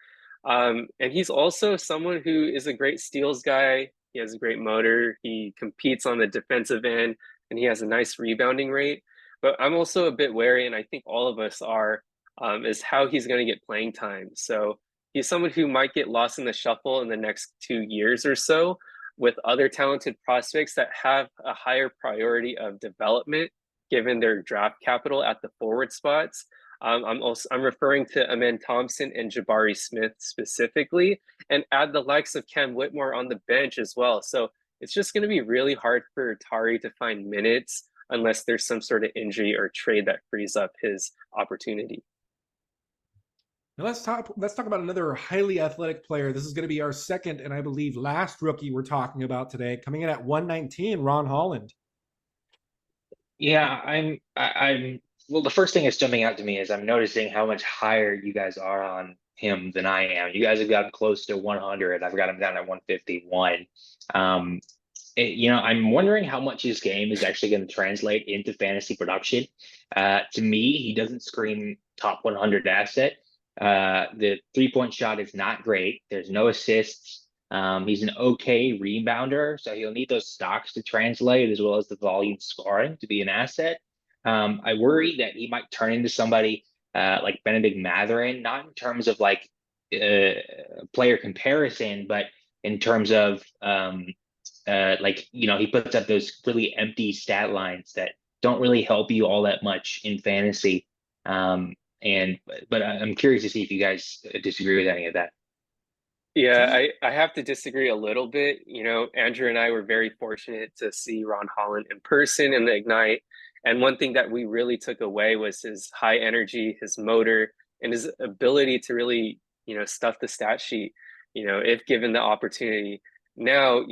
And he's also someone who is a great steals guy. He has a great motor. He competes on the defensive end, and he has a nice rebounding rate. But I'm also a bit wary, and I think all of us are, is how he's going to get playing time. So he's someone who might get lost in the shuffle in the next 2 years or so, with other talented prospects that have a higher priority of development given their draft capital at the forward spots. I'm referring to Amen Thompson and Jabari Smith specifically, and add the likes of Cam Whitmore on the bench as well. So it's just going to be really hard for Tari to find minutes unless there's some sort of injury or trade that frees up his opportunity. Now let's talk about another highly athletic player. This is going to be our second and I believe last rookie we're talking about today. Coming in at 119, Ron Holland. Yeah, I'm well, the first thing that's jumping out to me is I'm noticing how much higher you guys are on him than I am. You guys have got him close to 100. I've got him down at 151. Um, I'm wondering how much his game is actually going to translate into fantasy production. To me, he doesn't scream top 100 asset. The three-point shot is not great. There's no assists. He's an okay rebounder, so he'll need those stocks to translate as well as the volume scoring to be an asset. I worry that he might turn into somebody like Bennedict Mathurin, not in terms of like player comparison, but in terms of he puts up those really empty stat lines that don't really help you all that much in fantasy. But I'm curious to see if you guys disagree with any of that. Yeah, I have to disagree a little bit. Andrew and I were very fortunate to see Ron Holland in person in the Ignite. And one thing that we really took away was his high energy, his motor, and his ability to really, stuff the stat sheet, if given the opportunity. Now,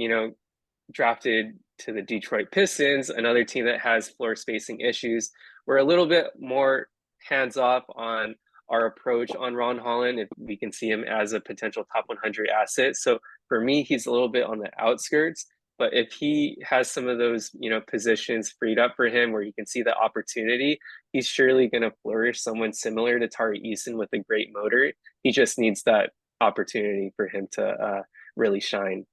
drafted to the Detroit Pistons, another team that has floor spacing issues. We're a little bit more hands off on our approach on Ron Holland if we can see him as a potential top 100 asset. So for me, he's a little bit on the outskirts. But if he has some of those, positions freed up for him where you can see the opportunity, he's surely going to flourish. Someone similar to Tari Eason with a great motor. He just needs that opportunity for him to really shine.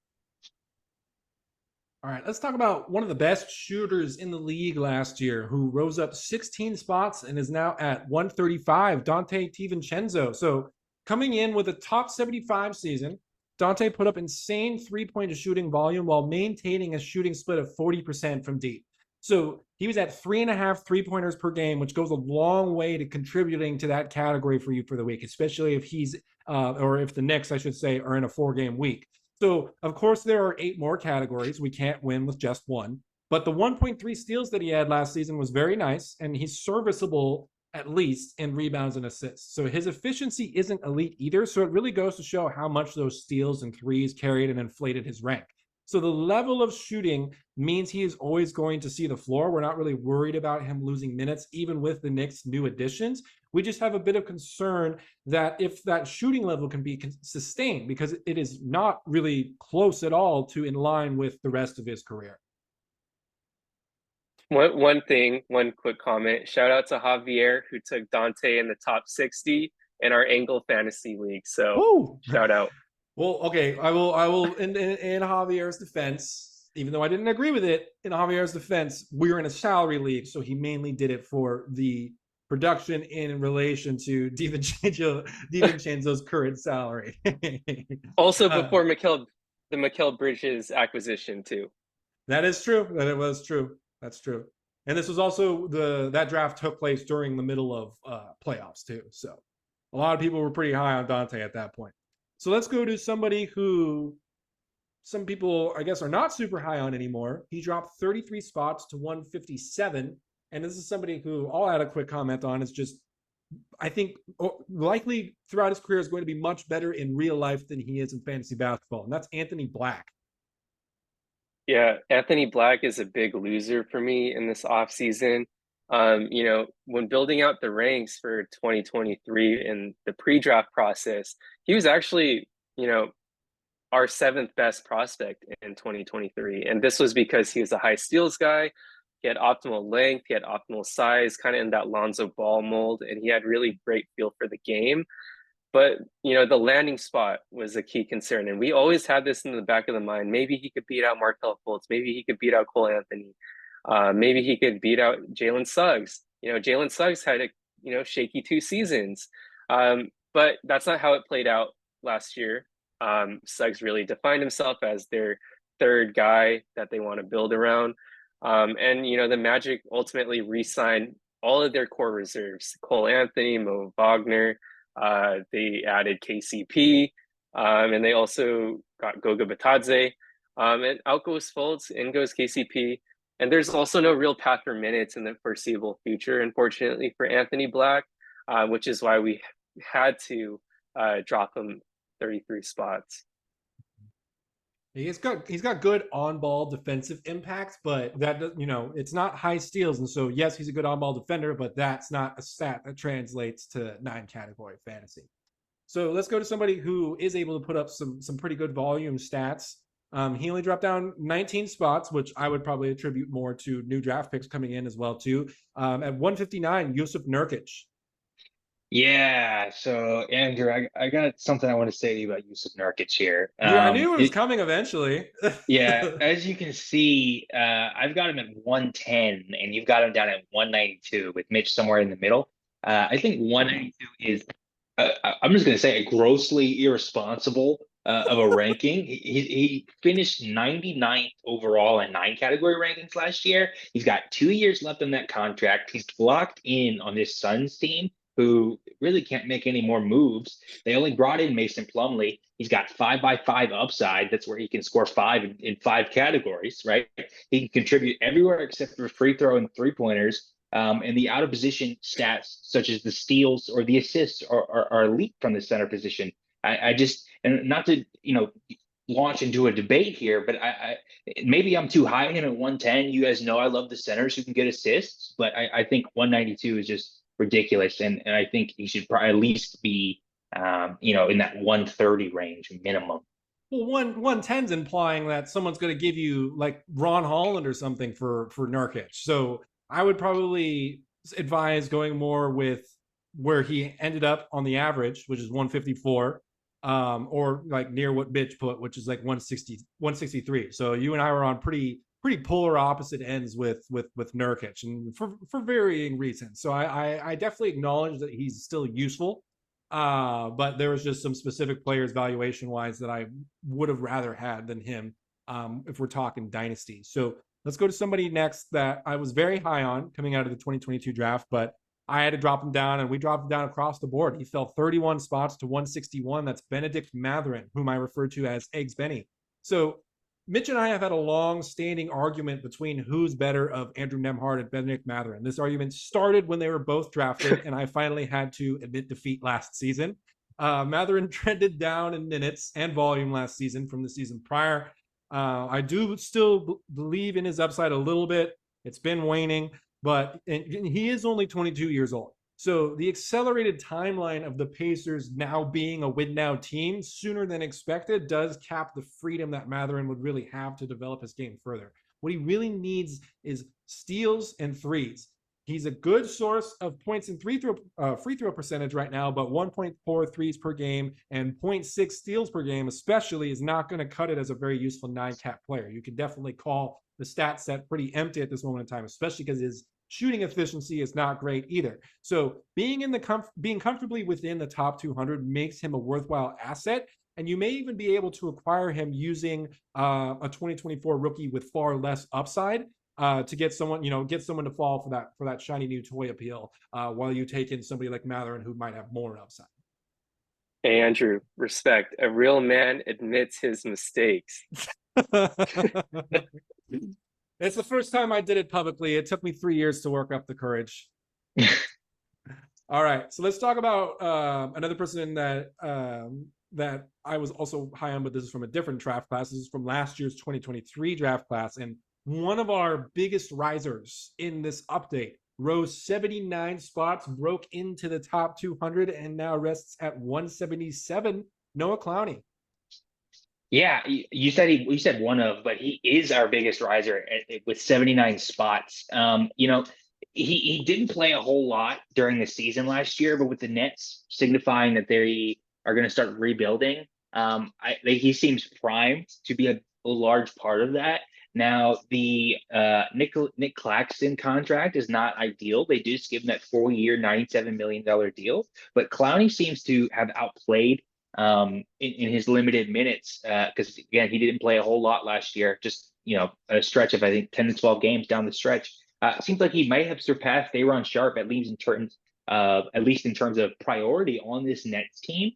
All right, let's talk about one of the best shooters in the league last year who rose up 16 spots and is now at 135, Donte Divicenzo. So coming in with a top 75 season, Donte put up insane three-point shooting volume while maintaining a shooting split of 40% from deep. So he was at 3.5 three-pointers per game, which goes a long way to contributing to that category for you for the week, especially if he's, or if the Knicks, I should say, are in a 4-game week. So, of course, there are 8 more categories. We can't win with just one. But the 1.3 steals that he had last season was very nice, and he's serviceable at least in rebounds and assists. So his efficiency isn't elite either. So it really goes to show how much those steals and threes carried and inflated his rank. So the level of shooting means he is always going to see the floor. We're not really worried about him losing minutes, even with the Knicks' new additions. We just have a bit of concern that if that shooting level can be sustained, because it is not really close at all to in line with the rest of his career. One quick comment. Shout out to Javier who took Donte in the top 60 in our Angle Fantasy League. So Ooh. Shout out. Well, okay, I will in Javier's defense, even though I didn't agree with it, in Javier's defense, we were in a salary league, so he mainly did it for the production in relation to Divincenzo's current salary. Also before the Mikal Bridges acquisition too. That is true. That it was true. That's true. And this was also that draft took place during the middle of playoffs too. So a lot of people were pretty high on Donte at that point. So let's go to somebody who some people, I guess, are not super high on anymore. He dropped 33 spots to 157. And this is somebody who I'll add a quick comment on. Is just, I think, likely throughout his career is going to be much better in real life than he is in fantasy basketball. And that's Anthony Black. Yeah, Anthony Black is a big loser for me in this offseason. When building out the ranks for 2023 in the pre-draft process, he was actually, our 7th best prospect in 2023. And this was because he was a high steals guy. He had optimal length, he had optimal size, kind of in that Lonzo Ball mold, and he had really great feel for the game. But, the landing spot was a key concern. And we always had this in the back of the mind. Maybe he could beat out Markelle Fultz. Maybe he could beat out Cole Anthony. Maybe he could beat out Jalen Suggs. Jalen Suggs had a, shaky 2 seasons. But that's not how it played out last year. Suggs really defined himself as their 3rd guy that they want to build around. And the Magic ultimately re-signed all of their core reserves: Cole Anthony, Mo Wagner. They added KCP, and they also got Goga Bitadze. And out goes Fultz, in goes KCP. And there's also no real path for minutes in the foreseeable future, unfortunately, for Anthony Black, which is why we had to drop him 33 spots. He's got good on-ball defensive impact, but it's not high steals. And so yes, he's a good on-ball defender, but that's not a stat that translates to 9 category fantasy. So let's go to somebody who is able to put up some pretty good volume stats. He only dropped down 19 spots, which I would probably attribute more to new draft picks coming in as well too. At 159, Yousef Nurkic. Yeah, so Andrew, I got something I want to say to you about Jusuf Nurkic here. I knew it was coming eventually. Yeah, as you can see, I've got him at 110, and you've got him down at 192 with Mitch somewhere in the middle. I think 192 is, I'm just going to say, a grossly irresponsible of a ranking. He finished 99th overall in 9 category rankings last year. He's got 2 years left on that contract. He's locked in on this Suns team, who really can't make any more moves. They only brought in Mason Plumlee. He's got 5x5 upside. That's where he can score 5 in 5 categories, right? He can contribute everywhere except for free throw and 3-pointers. And the out of position stats, such as the steals or the assists, are elite from the center position. I just, and not to, launch into a debate here, but I maybe I'm too high in at 110. You guys know I love the centers who can get assists, but I think 192 is just ridiculous, and I think he should probably at least be in that 130 range minimum. Well, 110's implying that someone's going to give you like Ron Holland or something for Nurkic. So I would probably advise going more with where he ended up on the average, which is 154, or like near what Bitch put, which is like 163. So you and I were on pretty polar opposite ends with Nurkic, and for varying reasons. So I definitely acknowledge that he's still useful, but there was just some specific players valuation wise that I would have rather had than him, if we're talking dynasty. So let's go to somebody next that I was very high on coming out of the 2022 draft, but I had to drop him down, and we dropped him down across the board. He fell 31 spots to 161. That's Bennedict Mathurin, whom I refer to as Eggs Benny. So Mitch and I have had a long-standing argument between who's better of Andrew Nembhard and Bennedict Mathurin. This argument started when they were both drafted, and I finally had to admit defeat last season. Mathurin trended down in minutes and volume last season from the season prior. I do still believe in his upside a little bit. It's been waning, but he is only 22 years old. So the accelerated timeline of the Pacers now being a win-now team sooner than expected does cap the freedom that Mathurin would really have to develop his game further. What he really needs is steals and threes. He's a good source of points and free throw percentage right now, but 1.4 threes per game and 0.6 steals per game especially is not going to cut it as a very useful 9-cat player. You can definitely call the stat set pretty empty at this moment in time, especially because his shooting efficiency is not great either. So being comfortably within the top 200 makes him a worthwhile asset, and you may even be able to acquire him using a 2024 rookie with far less upside, to get someone to fall for that shiny new toy appeal, while you take in somebody like Mathurin who might have more upside. Hey, Andrew, respect. A real man admits his mistakes. It's the first time I did it publicly. It took me 3 years to work up the courage. All right, so let's talk about another person that I was also high on, but this is from a different draft class. This is from last year's 2023 draft class, and one of our biggest risers in this update rose 79 spots, broke into the top 200, and now rests at 177. Noah Clowney. Yeah, you said one of, but he is our biggest riser with 79 spots. He didn't play a whole lot during the season last year, but with the Nets signifying that they are going to start rebuilding, he seems primed to be a large part of that. Now, the Nick Claxton contract is not ideal. They do just give him that 4-year, $97 million deal, but Clowney seems to have outplayed in his limited minutes, because again, he didn't play a whole lot last year, just a stretch of I think 10 to 12 games down the stretch. It seems like he might have surpassed Day'Ron Sharpe, at least in terms of priority on this Nets team.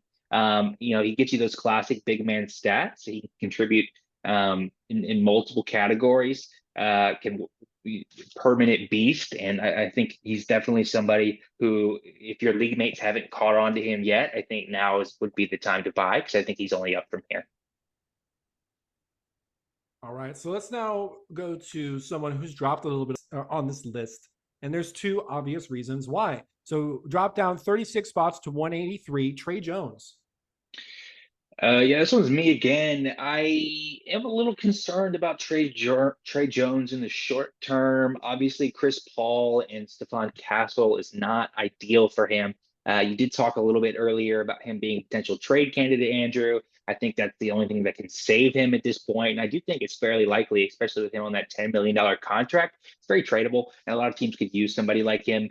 He gets you those classic big man stats. He can contribute in multiple categories, can be permanent beast, and I think he's definitely somebody who, if your league mates haven't caught on to him yet, I think now would be the time to buy, because I think he's only up from here. All right, so let's now go to someone who's dropped a little bit on this list. And there's two obvious reasons why. So drop down 36 spots to 183, Tre Jones. Yeah, this one's me again. I am a little concerned about Trey Jones in the short term. Obviously, Chris Paul and Stephon Castle is not ideal for him. You did talk a little bit earlier about him being a potential trade candidate, Andrew. I think that's the only thing that can save him at this point. And I do think it's fairly likely, especially with him on that $10 million contract. It's very tradable, and a lot of teams could use somebody like him.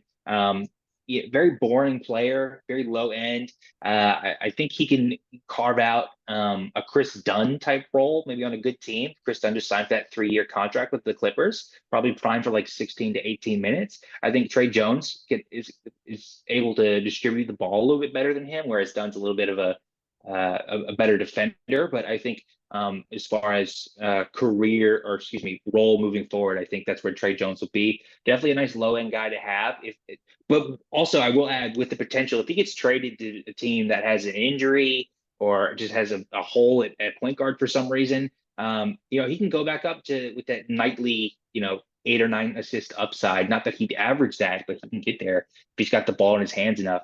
Yeah, very boring player, very low end. I think he can carve out a Chris Dunn type role, maybe on a good team. Chris Dunn just signed that 3-year contract with the Clippers, probably primed for like 16 to 18 minutes. I think Tre Jones is able to distribute the ball a little bit better than him, whereas Dunn's a little bit of a better defender. But I think as far as role moving forward, I think that's where Tre Jones will be. Definitely a nice low end guy to have. But also, I will add, with the potential, if he gets traded to a team that has an injury or just has a hole at point guard for some reason, he can go back up to with that nightly, 8 or 9 assist upside. Not that he'd average that, but he can get there if he's got the ball in his hands enough.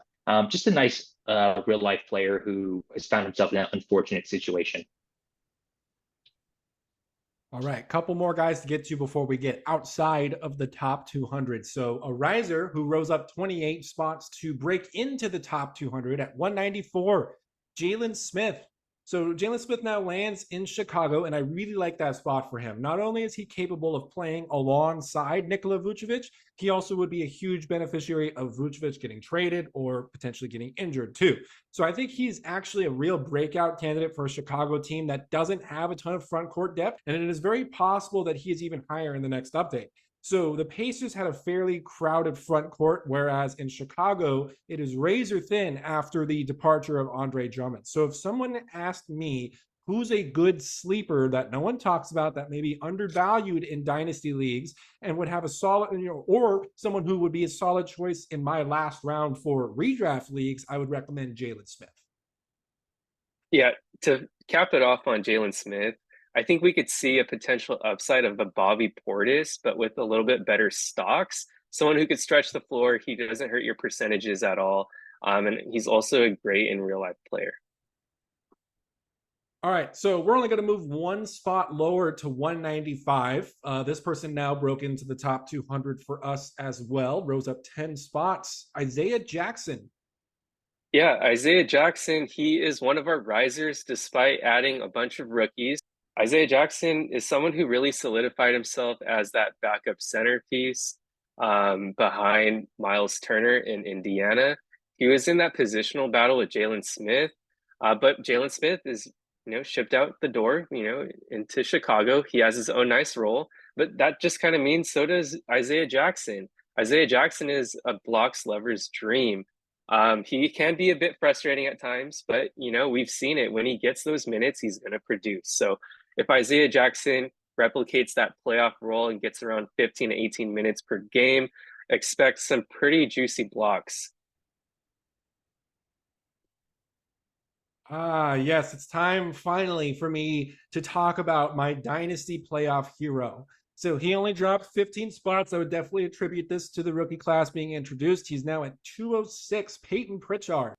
Just a nice real life player who has found himself in that unfortunate situation. All right, couple more guys to get to before we get outside of the top 200. So a riser who rose up 28 spots to break into the top 200 at 194, Jalen Smith. So Jalen Smith now lands in Chicago, and I really like that spot for him. Not only is he capable of playing alongside Nikola Vucevic, he also would be a huge beneficiary of Vucevic getting traded or potentially getting injured too. So I think he's actually a real breakout candidate for a Chicago team that doesn't have a ton of front court depth, and it is very possible that he is even higher in the next update. So the Pacers had a fairly crowded front court, whereas in Chicago, it is razor thin after the departure of Andre Drummond. So if someone asked me who's a good sleeper that no one talks about, that may be undervalued in dynasty leagues and would have a solid, or someone who would be a solid choice in my last round for redraft leagues, I would recommend Jalen Smith. Yeah, to cap it off on Jalen Smith, I think we could see a potential upside of the Bobby Portis, but with a little bit better stocks. Someone who could stretch the floor. He doesn't hurt your percentages at all. And he's also a great in real life player. All right, so we're only going to move one spot lower to 195. This person now broke into the top 200 for us as well, rose up 10 spots. Isaiah Jackson. Yeah, Isaiah Jackson, he is one of our risers despite adding a bunch of rookies. Isaiah Jackson is someone who really solidified himself as that backup centerpiece behind Miles Turner in Indiana. He was in that positional battle with Jalen Smith, but Jalen Smith is, shipped out the door, into Chicago. He has his own nice role, but that just kind of means so does Isaiah Jackson. Isaiah Jackson is a blocks lover's dream. He can be a bit frustrating at times, but we've seen it. When he gets those minutes, he's going to produce. So if Isaiah Jackson replicates that playoff role and gets around 15 to 18 minutes per game, expect some pretty juicy blocks. Yes, it's time finally for me to talk about my dynasty playoff hero. So he only dropped 15 spots. I would definitely attribute this to the rookie class being introduced. He's now at 206, Payton Pritchard.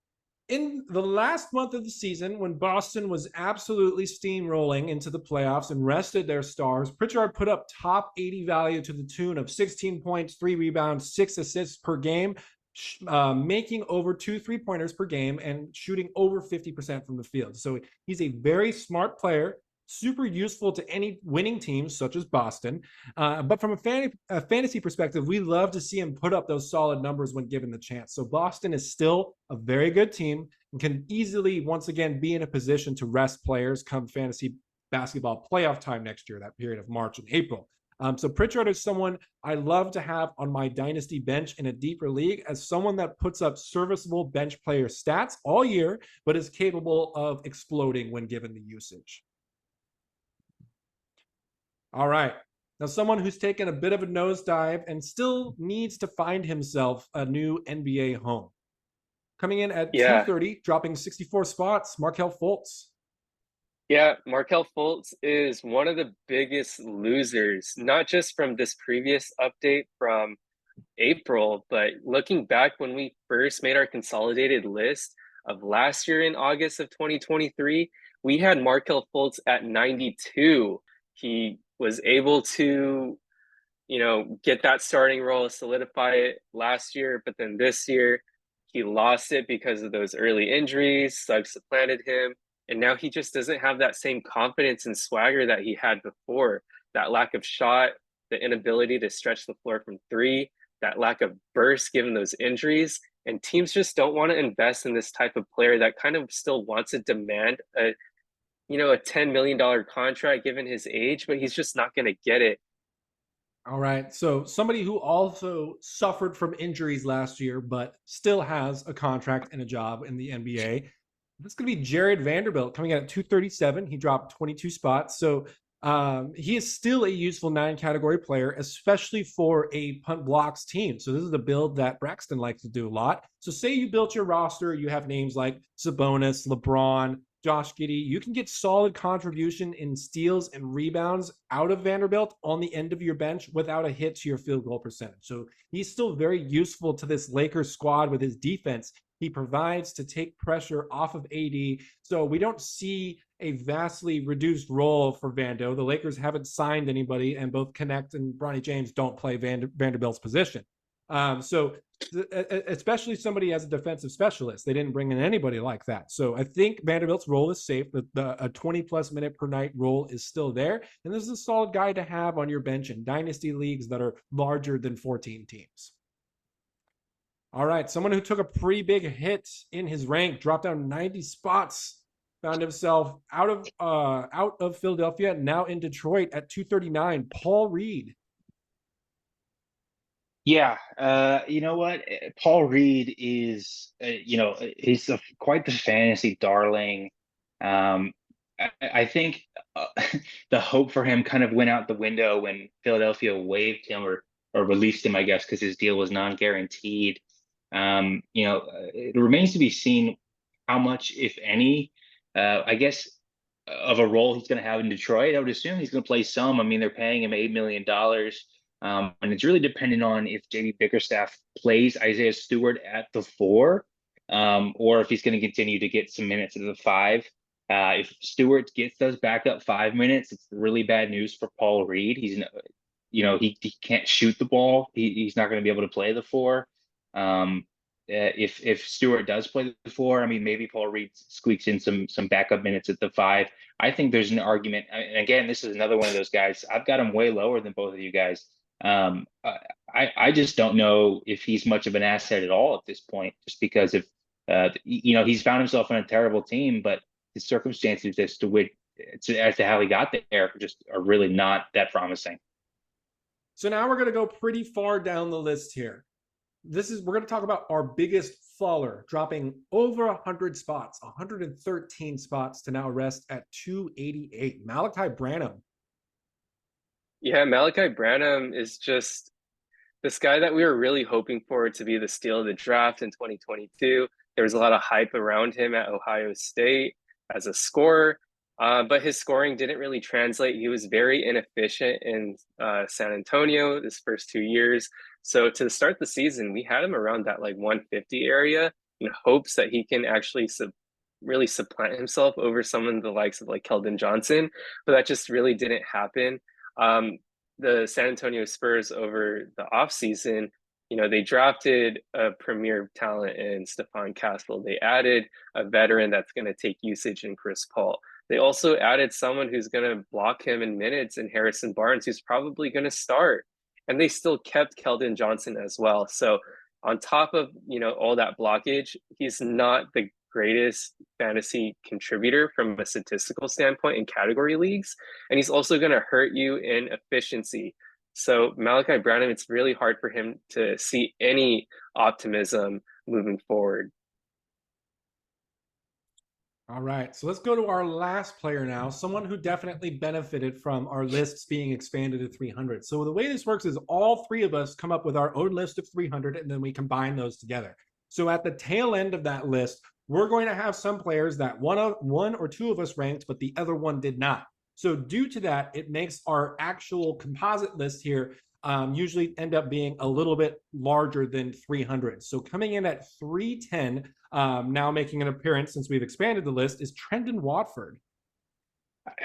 In the last month of the season, when Boston was absolutely steamrolling into the playoffs and rested their stars, Pritchard put up top 80 value to the tune of 16 points, 3 rebounds, 6 assists per game, making over 2 3-pointers per game and shooting over 50% from the field. So he's a very smart player, super useful to any winning teams such as Boston. But from a fantasy perspective, we love to see him put up those solid numbers when given the chance. So Boston is still a very good team and can easily, once again, be in a position to rest players come fantasy basketball playoff time next year, that period of March and April. So Pritchard is someone I love to have on my dynasty bench in a deeper league as someone that puts up serviceable bench player stats all year, but is capable of exploding when given the usage. All right. Now, someone who's taken a bit of a nosedive and still needs to find himself a new NBA home. Coming in at 230, dropping 64 spots, Markelle Fultz. Yeah, Markelle Fultz is one of the biggest losers, not just from this previous update from April, but looking back when we first made our consolidated list of last year in August of 2023, we had Markelle Fultz at 92. He was able to, get that starting role, solidify it last year, but then this year he lost it because of those early injuries. Suggs supplanted him, and now he just doesn't have that same confidence and swagger that he had before. That lack of shot, the inability to stretch the floor from three, that lack of burst given those injuries. And teams just don't want to invest in this type of player that kind of still wants to demand a $10 million contract given his age, but he's just not going to get it. All right. So somebody who also suffered from injuries last year, but still has a contract and a job in the NBA. That's going to be Jared Vanderbilt coming out at 237. He dropped 22 spots. So he is still a useful 9-category player, especially for a punt blocks team. So this is a build that Braxton likes to do a lot. So say you built your roster, you have names like Sabonis, LeBron, Josh Giddey. You can get solid contribution in steals and rebounds out of Vanderbilt on the end of your bench without a hit to your field goal percentage. So he's still very useful to this Lakers squad with his defense. He provides to take pressure off of AD. So we don't see a vastly reduced role for Vando. The Lakers haven't signed anybody, and both Connect and Bronny James don't play Vanderbilt's position. So especially somebody as a defensive specialist, they didn't bring in anybody like that. So I think Vanderbilt's role is safe. A 20-plus minute per night role is still there. And this is a solid guy to have on your bench in dynasty leagues that are larger than 14 teams. All right, someone who took a pretty big hit in his rank, dropped down 90 spots, found himself out of Philadelphia, now in Detroit at 239, Paul Reed. Yeah, you know what? Paul Reed is, he's quite the fantasy darling. I think the hope for him kind of went out the window when Philadelphia waived him or released him, I guess, because his deal was non-guaranteed. It remains to be seen how much, if any, I guess, of a role he's going to have in Detroit. I would assume he's going to play some. I mean, they're paying him $8 million. And it's really dependent on if JB Bickerstaff plays Isaiah Stewart at the 4, or if he's going to continue to get some minutes at the 5. If Stewart gets those backup 5 minutes, it's really bad news for Paul Reed. He can't shoot the ball. He's not going to be able to play the 4. If Stewart does play the 4, I mean, maybe Paul Reed squeaks in some backup minutes at the 5. I think there's an argument. And again, this is another one of those guys. I've got him way lower than both of you guys. I just don't know if he's much of an asset at all at this point, just because of he's found himself on a terrible team, but his circumstances as to how he got there just are really not that promising. So now we're going to go pretty far down the list here. We're going to talk about our biggest faller, dropping over 100 spots, 113 spots to now rest at 288. Malachi Branham. Yeah, Malachi Branham is just this guy that we were really hoping for to be the steal of the draft in 2022. There was a lot of hype around him at Ohio State as a scorer, but his scoring didn't really translate. He was very inefficient in San Antonio his first 2 years. So to start the season, we had him around that 150 area in hopes that he can actually really supplant himself over someone the likes of Keldon Johnson, but that just really didn't happen. The San Antonio Spurs over the offseason, they drafted a premier talent in Steph Castle. They added a veteran that's going to take usage in Chris Paul. They also added someone who's going to block him in minutes in Harrison Barnes, who's probably going to start. And they still kept Keldon Johnson as well. So on top of, all that blockage, he's not the greatest fantasy contributor from a statistical standpoint in category leagues. And he's also going to hurt you in efficiency. So Malachi Branham, it's really hard for him to see any optimism moving forward. All right, so let's go to our last player now, someone who definitely benefited from our lists being expanded to 300. So the way this works is all three of us come up with our own list of 300, and then we combine those together. So at the tail end of that list, we're going to have some players that one or two of us ranked, but the other one did not. So due to that, it makes our actual composite list here usually end up being a little bit larger than 300. So coming in at 310, now making an appearance since we've expanded the list, is Trendon Watford.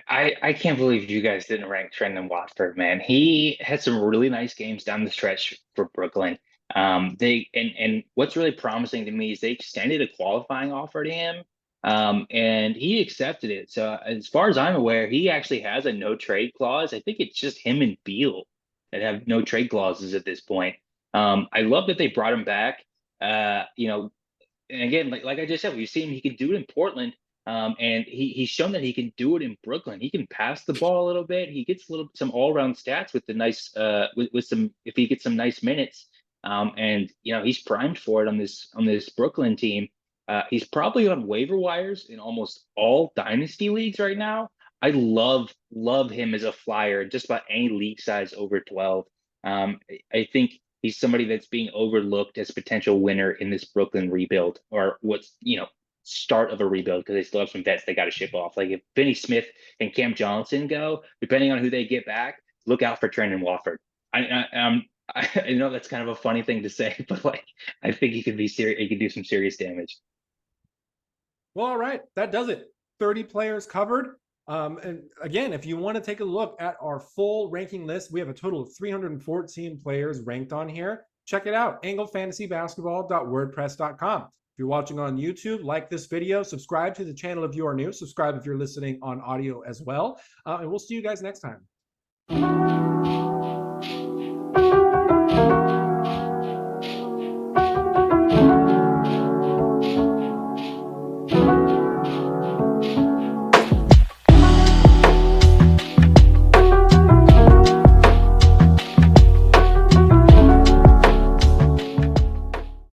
I can't believe you guys didn't rank Trendon Watford, man. He had some really nice games down the stretch for Brooklyn. And what's really promising to me is they extended a qualifying offer to him, and he accepted it. So as far as I'm aware, he actually has a no trade clause. I think it's just him and Beal that have no trade clauses at this point. I love that they brought him back. You know, and again, like I just said, we've seen him. He can do it in Portland. And he's shown that he can do it in Brooklyn. He can pass the ball a little bit. He gets some all-around stats with the nice with some, if he gets some nice minutes. And you know, he's primed for it on this Brooklyn team. He's probably on waiver wires in almost all dynasty leagues right now. I love him as a flyer, just about any league size over 12. I think he's somebody that's being overlooked as a potential winner in this Brooklyn rebuild, or what's, you know, start of a rebuild, because they still have some vets they got to ship off. Like if Finney Smith and Cam Johnson go, depending on who they get back, look out for Trendon Watford. I know that's kind of a funny thing to say, but like I think he could be serious. He could do some serious damage. Well, all right, that does it. 30 players covered. And again, if you want to take a look at our full ranking list, we have a total of 314 players ranked on here. Check it out, anglefantasybasketball.wordpress.com. If you're watching on YouTube, like this video, subscribe to the channel if you are new, subscribe if you're listening on audio as well, and we'll see you guys next time.